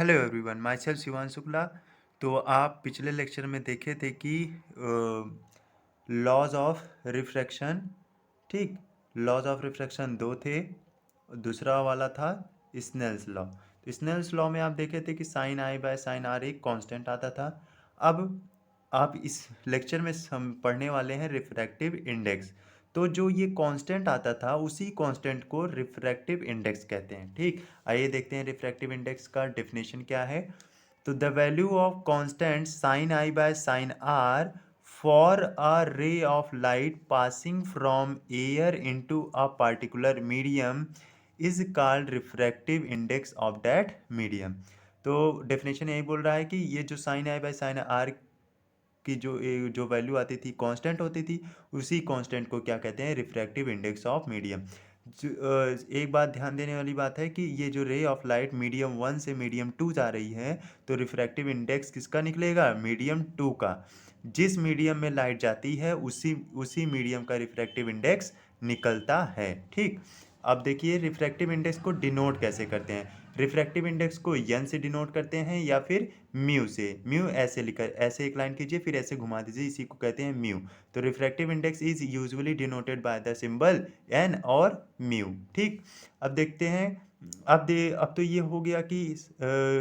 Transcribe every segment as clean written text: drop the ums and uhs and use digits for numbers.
Hello everyone, myself Shivansh Shukla. तो आप पिछले लेक्चर में देखे थे कि लॉज ऑफ रिफ्रैक्शन, ठीक। लॉज ऑफ रिफ्रैक्शन दो थे, दूसरा वाला था स्नेल्स लॉ। तो स्नेल्स लॉ में आप देखे थे कि sine i by sine r एक कांस्टेंट आता था। अब आप इस लेक्चर में हम पढ़ने वाले हैं रिफ्रैक्टिव इंडेक्स। तो जो ये कांस्टेंट आता था उसी कांस्टेंट को रिफ्रैक्टिव इंडेक्स कहते हैं, ठीक। आइए देखते हैं रिफ्रैक्टिव इंडेक्स का डेफिनेशन क्या है। तो the value of constant sine i by sine r for a ray of light passing from air into a particular medium is called refractive index of that medium. तो definition यही बोल रहा है कि ये जो sine i by sine r की जो वैल्यू आती थी कांस्टेंट होती थी, उसी कांस्टेंट को क्या कहते हैं, रिफ्रैक्टिव इंडेक्स ऑफ मीडियम। एक बात ध्यान देने वाली बात है कि ये जो रे ऑफ लाइट मीडियम 1 से मीडियम 2 जा रही है, तो रिफ्रैक्टिव इंडेक्स किसका निकलेगा, मीडियम 2 का। जिस मीडियम में लाइट जाती है उसी उसी मीडियम का रिफ्रैक्टिव इंडेक्स निकलता है, ठीक। अब देखिए रिफ्रैक्टिव इंडेक्स को डिनोट कैसे करते हैं। रिफ्रैक्टिव इंडेक्स को एन से डिनोट करते हैं या फिर म्यू से। म्यू ऐसे लिखा, ऐसे एक लाइन कीजिए फिर ऐसे घुमा दीजिए, इसी को कहते हैं म्यू। तो refractive index is usually denoted by the symbol n और म्यू, ठीक। अब देखते हैं। अब तो ये हो गया कि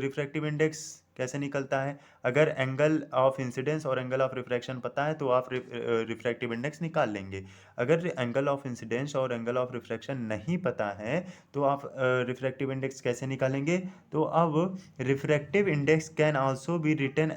रिफ्रैक्टिव इंडेक्स कैसे निकलता है। अगर एंगल ऑफ इंसिडेंस और एंगल ऑफ रिफ्रैक्शन पता है तो आप रिफ्रैक्टिव इंडेक्स निकाल लेंगे। अगर एंगल ऑफ इंसिडेंस और एंगल ऑफ रिफ्रैक्शन नहीं पता है तो आप रिफ्रैक्टिव इंडेक्स कैसे निकालेंगे। तो अब refractive index can also be written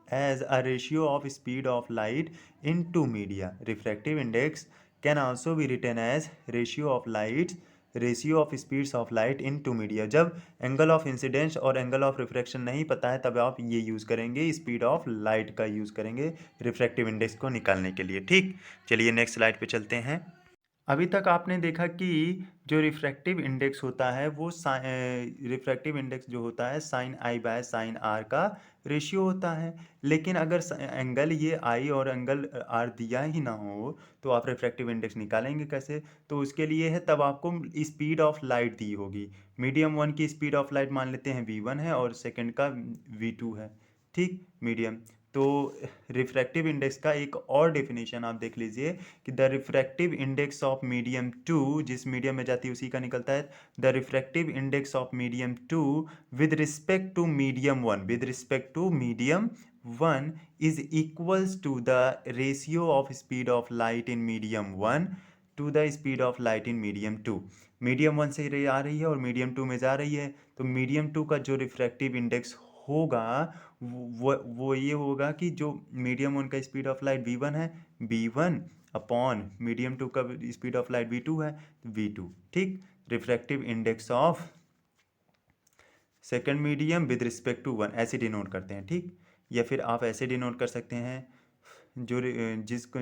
as a ratio of speed of light in two media. Refractive index can also be written as ratio of speeds of light in two media. जब angle of incidence और angle of refraction नहीं पता है तब आप ये use करेंगे, speed of light का यूज़ करेंगे रिफ्रैक्टिव इंडेक्स को निकालने के लिए, ठीक। चलिए नेक्स्ट स्लाइड पे चलते हैं। अभी तक आपने देखा कि जो रिफ्रैक्टिव इंडेक्स होता है वो रिफ्रैक्टिव इंडेक्स जो होता है sine i by sine r का रेशियो होता है। लेकिन अगर एंगल ये आई और एंगल आर दिया ही ना हो तो आप रिफ्रैक्टिव इंडेक्स निकालेंगे कैसे। तो उसके लिए है तब आपको स्पीड ऑफ लाइट दी होगी। मीडियम 1 की स्पीड ऑफ लाइट मान लेते हैं v1 है और सेकेंड का v2 है, ठीक। मीडियम तो रिफ्रैक्टिव इंडेक्स का एक और डेफिनेशन आप देख लीजिए कि the refractive index of medium 2, जिस मीडियम में जाती है उसी का निकलता है। The refractive index of medium 2 with respect to medium 1, with respect to medium 1 is equals to the ratio of speed of light in medium 1 to the speed of light in medium 2। Medium 1 से रे आ रही है और medium 2 में जा रही है, तो मीडियम 2 का जो रिफ्रैक्टिव इंडेक्स होगा वो ये होगा कि जो मीडियम 1 का स्पीड ऑफ लाइट v1 है, v1 अपॉन मीडियम 2 का स्पीड ऑफ लाइट v2 है, v2, ठीक। Refractive index of second medium with respect to 1 ऐसे डिनोट करते हैं, ठीक। या फिर आप ऐसे डिनोट कर सकते हैं, जो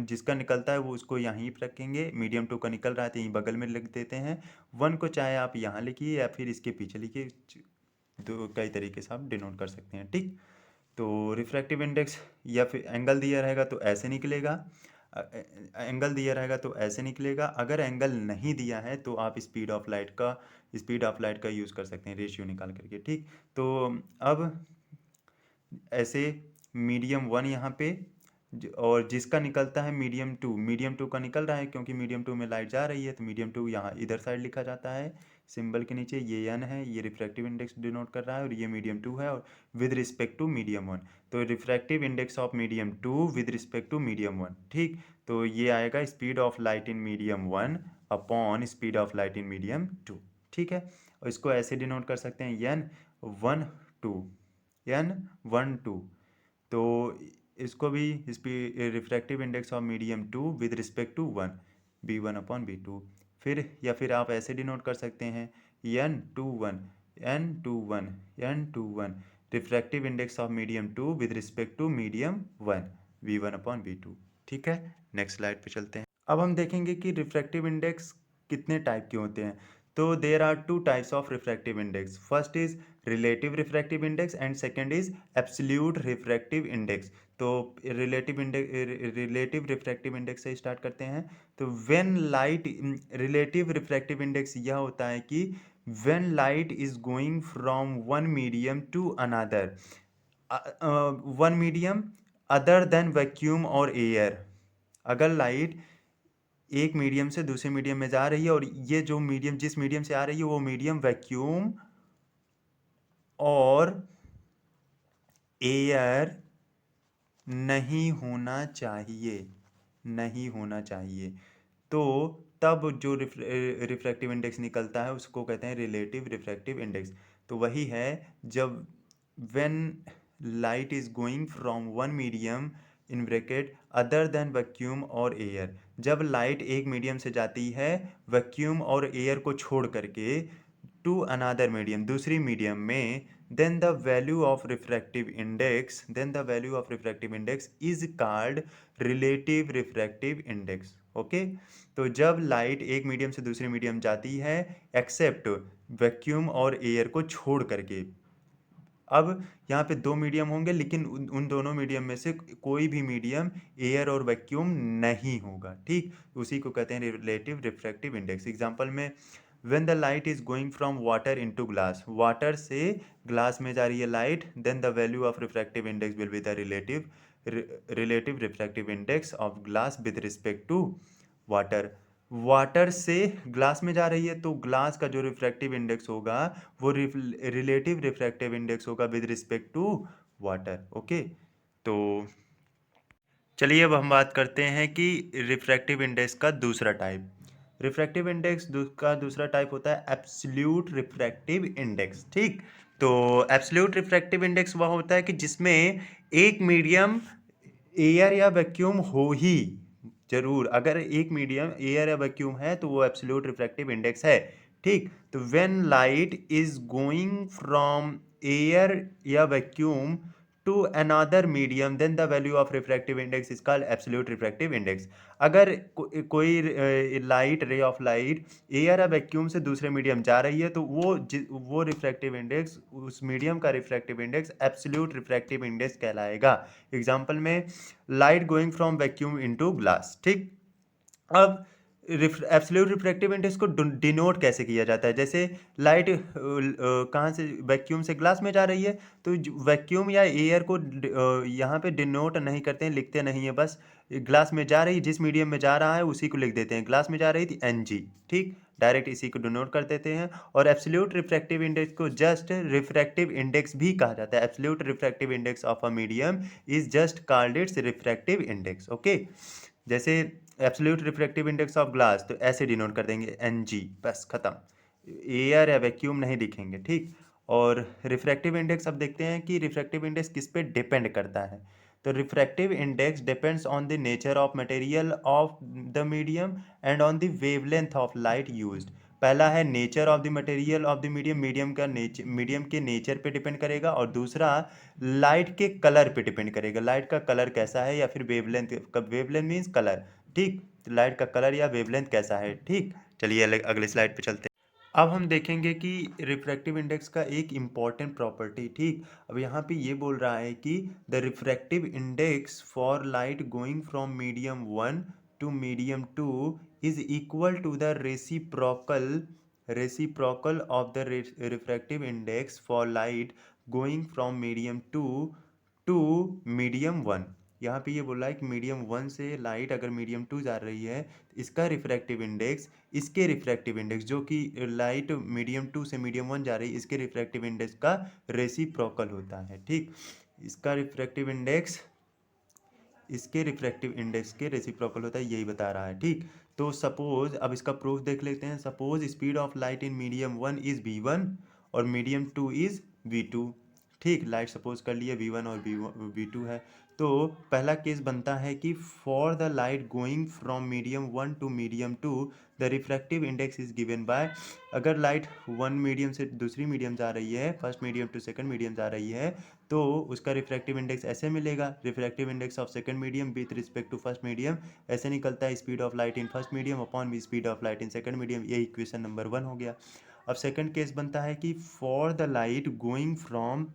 जिसका निकलता है वो उसको यहाँ ही रखेंगे। मीडियम 2 का निकल रहा है तो यहीं बगल में लिख देते हैं। 1 को चाहे आप यहाँ लिखिए या फिर इसके पीछे लिखिए, तो कई तरीके से आप डिनोट कर सकते हैं, ठीक। तो रिफ्रैक्टिव इंडेक्स या फिर एंगल दिया रहेगा तो ऐसे निकलेगा, एंगल दिया रहेगा तो ऐसे निकलेगा। अगर एंगल नहीं दिया है तो आप स्पीड ऑफ लाइट का यूज़ कर सकते हैं रेशियो निकाल करके, ठीक। तो अब ऐसे मीडियम 1 यहाँ पे और जिसका निकलता है मीडियम 2 का निकल रहा है क्योंकि मीडियम 2 में लाइट जा रही है, तो मीडियम 2 यहाँ इधर साइड लिखा जाता है सिंबल के नीचे। ये एन है, ये रिफ्रैक्टिव इंडेक्स डिनोट कर रहा है, और ये मीडियम 2 है और विद रिस्पेक्ट टू मीडियम 1। तो refractive index of medium 2 with respect to medium 1, ठीक। तो ये आएगा speed of light in medium 1 upon speed of light in medium 2, ठीक है। और इसको ऐसे डिनोट कर सकते हैं n1 2। तो इसको भी refractive index of medium 2 with respect to 1, v1/v2। फिर आप ऐसे डिनोट कर सकते हैं n21 refractive index of medium 2 with respect to medium 1, v1/v2, ठीक है। नेक्स्ट स्लाइड पे चलते हैं। अब हम देखेंगे कि रिफ्रैक्टिव इंडेक्स कितने टाइप के होते हैं। तो there are two types of refractive index. First is relative refractive index and second is absolute refractive index. तो रिलेटिव रिफ्रैक्टिव इंडेक्स से स्टार्ट करते हैं। तो when light relative refractive index यह होता है कि when light is going from one medium to another, one medium other than vacuum और एयर। अगर लाइट एक मीडियम से दूसरे मीडियम में जा रही है और ये जो मीडियम जिस मीडियम से आ रही है वो मीडियम वैक्यूम और एयर नहीं होना चाहिए, नहीं होना चाहिए। तो तब जो रिफ्रैक्टिव इंडेक्स निकलता है उसको कहते हैं रिलेटिव रिफ्रैक्टिव इंडेक्स। तो वही है, जब when light is going from one medium in bracket other than vacuum और एयर, जब लाइट एक मीडियम से जाती है वैक्यूम और एयर को छोड़ करके टू अनदर मीडियम, दूसरी मीडियम में, then the value of refractive index is called relative refractive index। Okay, तो जब लाइट एक मीडियम से दूसरे मीडियम जाती है एक्सेप्ट वैक्यूम और एयर को छोड़ करके, अब यहाँ पे दो मीडियम होंगे लेकिन उन दोनों मीडियम में से कोई भी मीडियम एयर और वैक्यूम नहीं होगा, ठीक, उसी को कहते हैं रिलेटिव रिफ्रैक्टिव इंडेक्स। एग्जांपल में, when the light is going from water into glass, water से ग्लास में जा रही है light, then the value of refractive index will be the relative refractive index of glass with respect to water. Water से glass में जा रही है तो ग्लास का जो रिफ्रैक्टिव इंडेक्स होगा वो रिलेटिव रिफ्रैक्टिव इंडेक्स होगा with respect to water. Okay, तो चलिए अब हम बात करते हैं कि रिफ्रैक्टिव इंडेक्स का दूसरा टाइप। रिफ्रैक्टिव इंडेक्स का दूसरा टाइप होता है एब्सोल्यूट रिफ्रैक्टिव इंडेक्स, ठीक। तो एब्सोल्यूट रिफ्रैक्टिव इंडेक्स वह होता है कि जिसमें एक मीडियम एयर या वैक्यूम हो ही जरूर, अगर एक मीडियम एयर या वैक्यूम है तो वो एब्सोल्यूट रिफ्रैक्टिव इंडेक्स है, ठीक। तो when light is going from air या vacuum to another medium then the value of refractive index is called absolute refractive index। अगर कोई लाइट रे ऑफ लाइट एयर या वैक्यूम से दूसरे मीडियम जा रही है तो वो रिफ्रैक्टिव इंडेक्स, उस मीडियम का refractive index absolute refractive index कहलाएगा। एग्जांपल में, light going from vacuum into glass, ठीक। अब एब्सोल्यूट रिफ्रैक्टिव इंडेक्स को डिनोट कैसे किया जाता है, जैसे लाइट कहाँ से वैक्यूम से ग्लास में जा रही है तो वैक्यूम या एयर को यहाँ पे डिनोट नहीं करते हैं, लिखते नहीं है, बस ग्लास में जा रही, जिस मीडियम में जा रहा है उसी को लिख देते हैं, ग्लास में जा रही थी NG, ठीक, डायरेक्ट इसी को डिनोट कर देते हैं। और एब्सोल्यूट रिफ्रैक्टिव इंडेक्स को जस्ट रिफ्रैक्टिव इंडेक्स भी कहा जाता है। Absolute refractive index of a medium is just called its refractive index. Okay, जैसे absolute refractive index of glass तो ऐसे डिनोट कर देंगे NG, बस खत्म, एयर या वैक्यूम नहीं दिखेंगे, ठीक। और रिफ्रैक्टिव इंडेक्स अब देखते हैं कि रिफ्रैक्टिव इंडेक्स किस पे डिपेंड करता है। तो refractive index depends on the nature of material of the medium and on the wavelength of light used. पहला है nature of the material of the medium, medium के नेचर पे डिपेंड करेगा, और दूसरा लाइट के कलर पे डिपेंड करेगा, लाइट का कलर कैसा है या फिर वेवलेंथ, वेवलेंथ मीन्स कलर, ठीक, तो लाइट का कलर या वेवलेंथ कैसा है, ठीक। चलिए अगले स्लाइड पे चलते हैं। अब हम देखेंगे कि रिफ्रैक्टिव इंडेक्स का एक इम्पॉर्टेंट प्रॉपर्टी, ठीक। अब यहाँ पे ये बोल रहा है कि the refractive index for light going from medium 1 to medium 2 is equal to the reciprocal of the refractive index for light going from medium 2 to medium 1। यहाँ पे ये बोल रहा है कि मीडियम 1 से लाइट अगर मीडियम 2 जा रही है तो इसका रिफ्रैक्टिव इंडेक्स, इसके रिफ्रैक्टिव इंडेक्स जो कि लाइट मीडियम 2 से मीडियम 1 जा रही है इसके रिफ्रैक्टिव इंडेक्स का रेसिप्रोकल होता है, ठीक। इसका रिफ्रैक्टिव इंडेक्स इसके रिफ्रैक्टिव इंडेक्स के रेसिप्रोकल होता है, यही बता रहा है, ठीक। तो सपोज अब इसका प्रूफ देख लेते हैं। Suppose speed of light in medium 1 is v1 और मीडियम 2 इज v2, ठीक। लाइट सपोज कर लिए v1 और v2 है, तो पहला केस बनता है कि for the light going from medium 1 to medium 2 the refractive index is given by, अगर लाइट वन मीडियम से दूसरी मीडियम जा रही है, first medium to second medium जा रही है, तो उसका रिफ्रैक्टिव इंडेक्स ऐसे मिलेगा, refractive index of second medium with respect to first medium ऐसे निकलता है, speed of light in first medium upon v speed of light in second medium, ये इक्वेशन नंबर 1 हो गया। अब सेकंड केस बनता है कि for the light going from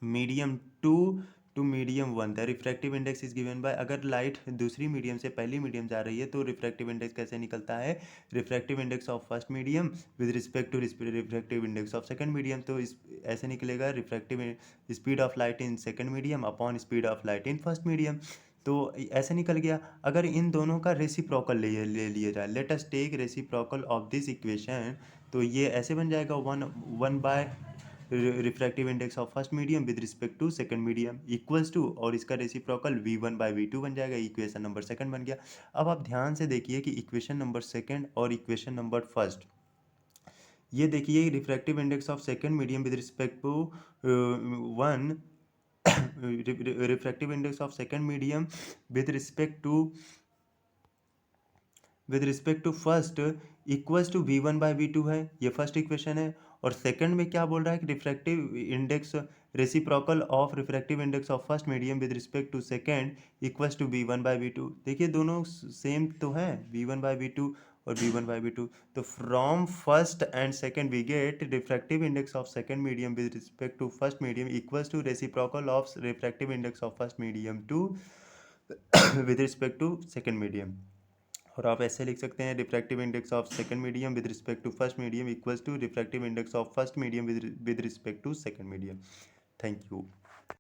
medium 2 to medium one the refractive index is given by, अगर light दूसरी medium से पहली मीडियम जा रही है तो रिफ्रैक्टिव इंडेक्स कैसे निकलता है, refractive index of first medium with respect to refractive index of second medium. तो इस ऐसे निकलेगा refractive speed of light in second medium upon speed of light in first medium. तो ऐसे निकल गया। अगर इन दोनों का रेसिप्रोकल ले लिया जाए, let us take reciprocal of this equation, तो ये ऐसे बन जाएगा one by refractive index of first medium with respect to second medium equals to, और इसका रेसिप्रोकल v1/v2 बन जाएगा, इक्वेशन नंबर सेकंड बन गया। अब आप ध्यान से देखिए कि इक्वेशन नंबर सेकंड और इक्वेशन नंबर फर्स्ट, ये देखिए refractive index of second medium with respect to one refractive index of second medium with respect to first equals to v1/v2 है, ये फर्स्ट इक्वेशन है। और सेकंड में क्या बोल रहा है कि refractive index reciprocal of refractive index of first medium with respect to second equals to v1/v2। देखिए दोनों सेम तो हैं, v1/v2 और v1/v2। तो from first and second we get refractive index of second medium with respect to first medium equals to reciprocal of refractive index of first medium to with respect to second medium. और आप ऐसे लिख सकते हैं refractive index of second medium with respect to first medium equals to refractive index of first medium with respect to second medium. Thank you.